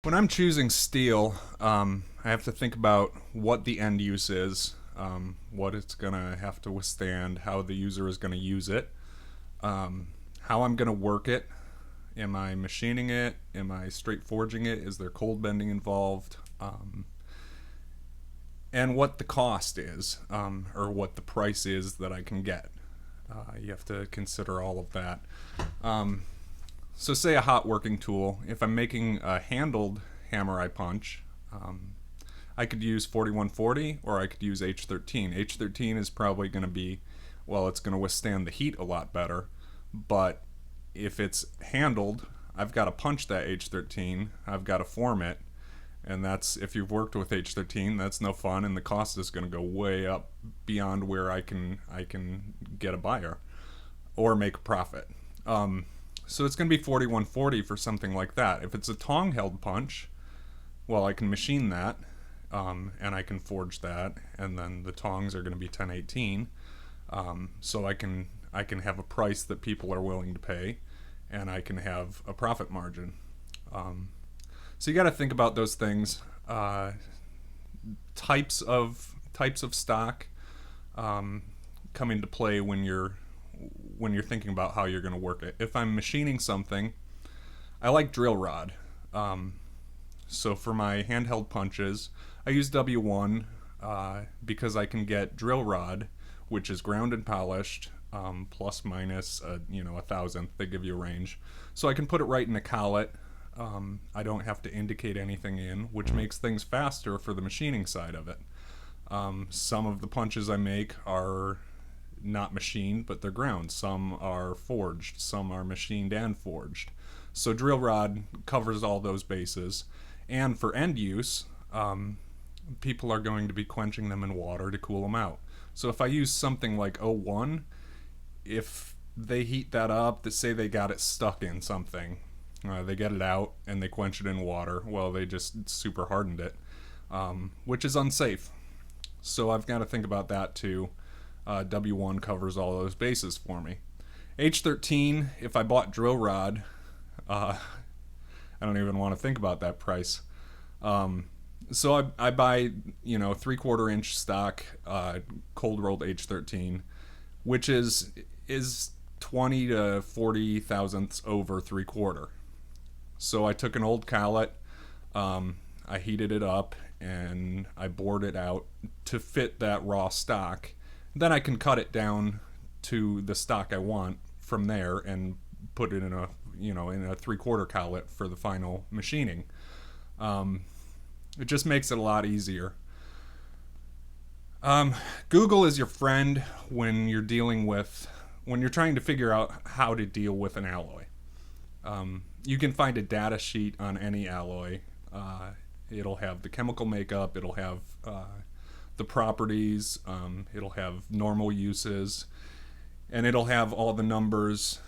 When I'm choosing steel, I have to think about what the end use is, what it's going to have to withstand, how the user is going to use it, how I'm going to work it. Am I machining it? Am I straight forging it? Is there cold bending involved? And what the cost is, or what the price is that I can get. You have to consider all of that. So, say a hot working tool, if I'm making a handled hammer I punch, I could use 4140 or I could use H13. H13 is probably going to be, well, it's going to withstand the heat a lot better, but if it's handled, I've got to punch that H13, I've got to form it, and that's, if you've worked with H13, that's no fun, and the cost is going to go way up beyond where I can get a buyer or make a profit. So it's going to be 4140 for something like that. If it's a tong held punch, well, I can machine that, and I can forge that, and then the tongs are going to be 1018. So I can have a price that people are willing to pay, and I can have a profit margin. So you got to think about those things. Types of stock come into play when you're thinking about how you're going to work it. If I'm machining something, I like drill rod. So for my handheld punches, I use W1 because I can get drill rod, which is ground and polished, plus minus a thousandth. They give you a range, so I can put it right in a collet. I don't have to indicate anything in, which makes things faster for the machining side of it. Some of the punches I make are not machined, but they're ground. Some are forged. Some are machined and forged. So drill rod covers all those bases. And for end use, people are going to be quenching them in water to cool them out. So if I use something like O1, if they heat that up, to say they got it stuck in something, they get it out and they quench it in water. Well, they just super hardened it, which is unsafe. So I've got to think about that too. W1 covers all those bases for me. H13, if I bought drill rod, I don't even want to think about that price. So I buy 3/4 inch stock cold rolled H13, which is 20 to 40 thousandths over 3/4. So I took an old collet, I heated it up, and I bored it out to fit that raw stock. Then I can cut it down to the stock I want from there and put it in a 3/4 collet for the final machining. It just makes it a lot easier. Google is your friend when you're trying to figure out how to deal with an alloy. You can find a data sheet on any alloy. It'll have the chemical makeup, it'll have the properties, it'll have normal uses, and it'll have all the numbers,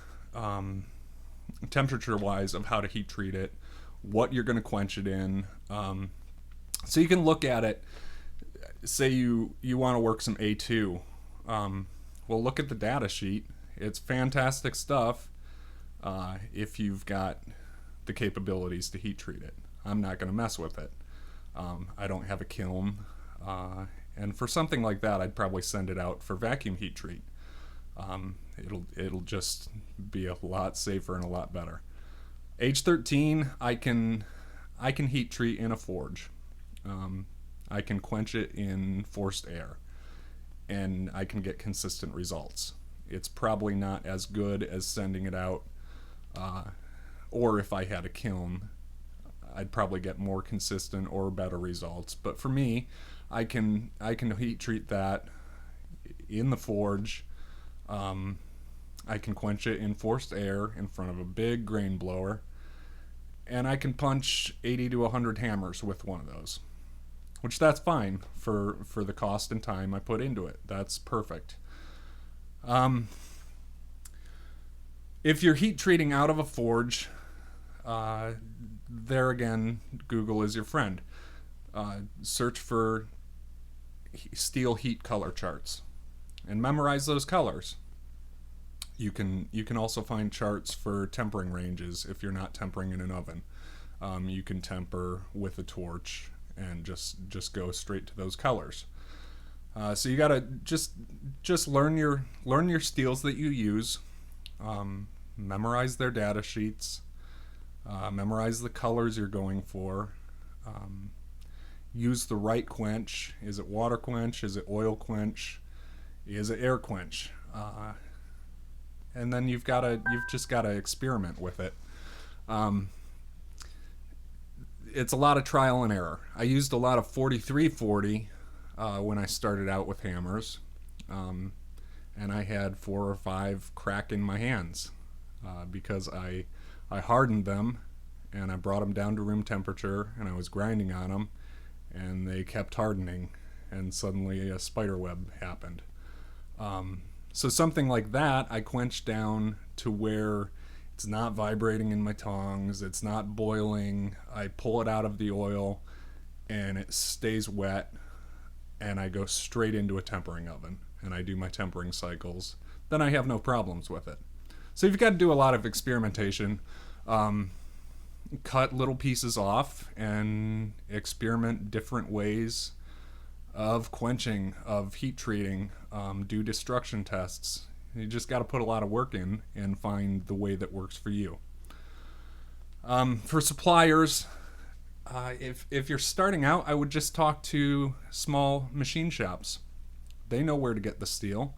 temperature-wise, of how to heat treat it, what you're going to quench it in. So you can look at it. Say you want to work some A2. Well, look at the data sheet. It's fantastic stuff if you've got the capabilities to heat treat it. I'm not going to mess with it. I don't have a kiln. And for something like that, I'd probably send it out for vacuum heat treat. It'll just be a lot safer and a lot better. H13, I can heat treat in a forge. I can quench it in forced air, and I can get consistent results. It's probably not as good as sending it out, or if I had a kiln, I'd probably get more consistent or better results. But for me, I can heat treat that in the forge. I can quench it in forced air in front of a big grain blower, and I can punch 80 to 100 hammers with one of those, which that's fine for the cost and time I put into it. That's perfect. If you're heat treating out of a forge, there again, Google is your friend. Search for steel heat color charts and memorize those colors. You can also find charts for tempering ranges if you're not tempering in an oven. You can temper with a torch and just go straight to those colors. So you gotta just learn your steels that you use, memorize their data sheets, memorize the colors you're going for, use the right quench. Is it water quench? Is it oil quench? Is it air quench? And then you've just gotta experiment with it. It's a lot of trial and error. I used a lot of 4340 when I started out with hammers, and I had 4 or 5 crack in my hands because I hardened them and I brought them down to room temperature and I was grinding on them and they kept hardening and suddenly a spider web happened. So something like that I quenched down to where it's not vibrating in my tongs, it's not boiling. I pull it out of the oil and it stays wet, and I go straight into a tempering oven and I do my tempering cycles. Then I have no problems with it. So you've got to do a lot of experimentation, cut little pieces off and experiment different ways of quenching, of heat treating, do destruction tests. You just got to put a lot of work in and find the way that works for you. For suppliers, if you're starting out, I would just talk to small machine shops. They know where to get the steel.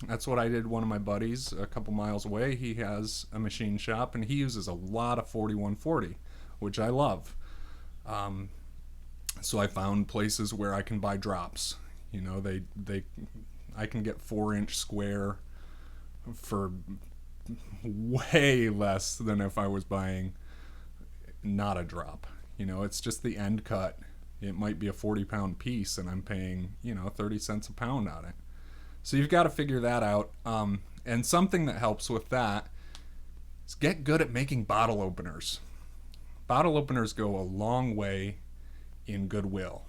That's what I did. One of my buddies a couple miles away, he has a machine shop and he uses a lot of 4140, which I love. So I found places where I can buy drops. You know, I can get 4-inch square for way less than if I was buying not a drop. You know, it's just the end cut. It might be a 40-pound piece and I'm paying, 30 cents a pound on it. So you've got to figure that out. And something that helps with that is get good at making bottle openers. Bottle openers go a long way in goodwill.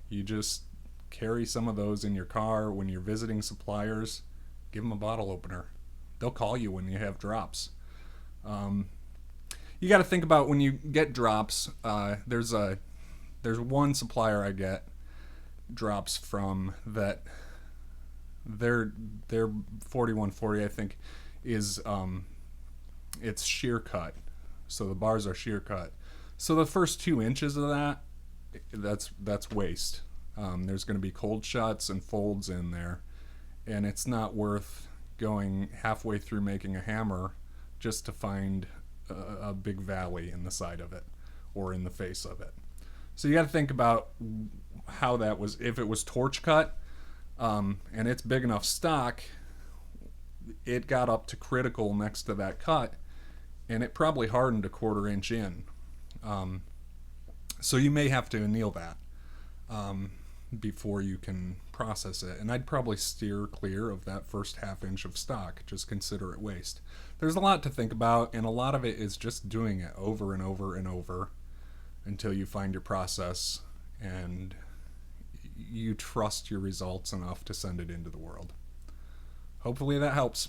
You just carry some of those in your car when you're visiting suppliers. Give them a bottle opener. They'll call you when you have drops. You got to think about when you get drops. There's one supplier I get drops from that. Their 4140, I think, is it's shear cut, so the bars are shear cut. So the first 2 inches of that's waste. There's going to be cold shuts and folds in there, and it's not worth going halfway through making a hammer just to find a big valley in the side of it or in the face of it. So you got to think about how that was. If it was torch cut, and it's big enough stock, it got up to critical next to that cut, and it probably hardened a 1/4 inch in. So you may have to anneal that before you can process it. And I'd probably steer clear of that first 1/2 inch of stock. Just consider it waste. There's a lot to think about, and a lot of it is just doing it over and over and over until you find your process and you trust your results enough to send it into the world. Hopefully that helps.